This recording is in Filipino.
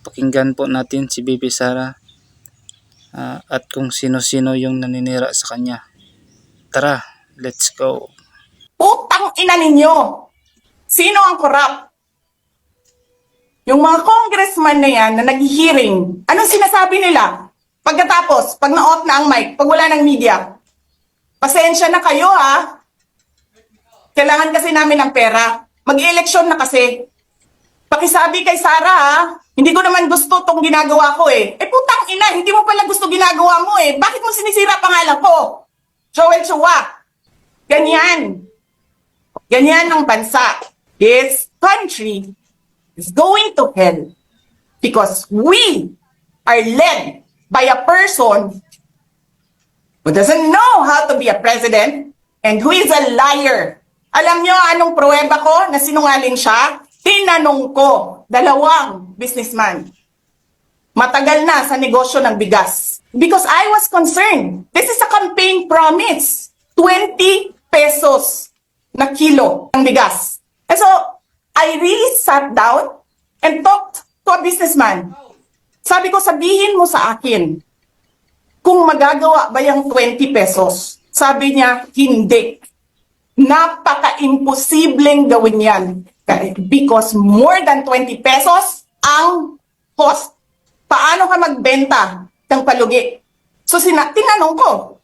pakinggan po natin si Bibi Sara at kung sino-sino yung naninira sa kanya. Tara, let's go. Putang ina ninyo! Sino ang korap? Yung mga congressman na yan na nag-hearing, anong sinasabi nila? Pagkatapos, pag na-off na ang mic, pag wala ng media, pasensya na kayo ha. Kailangan kasi namin ng pera. Mag-eleksyon na kasi. Pakisabi kay Sara ha, hindi ko naman gusto tong ginagawa ko eh. Putang ina, hindi mo pala gusto ginagawa mo eh. Bakit mo sinisira pangalan ko? Joel Chua. Ganyan. Ganyan ang bansa. This country is going to hell because we are led by a person who doesn't know how to be a president and who is a liar. Alam nyo anong pruweba ko na sinungaling siya? Tinanong ko, 2 businessman. Matagal na sa negosyo ng bigas. Because I was concerned. This is a campaign promise. 20 pesos na kilo ng bigas. And so, I really sat down and talked to a businessman. Sabi ko, sabihin mo sa akin, kung magagawa ba yung 20 pesos? Sabi niya, hindi. Napaka-imposibleng gawin yan. Because more than 20 pesos ang cost. Paano ka magbenta ng palugi? So, tinanong ko,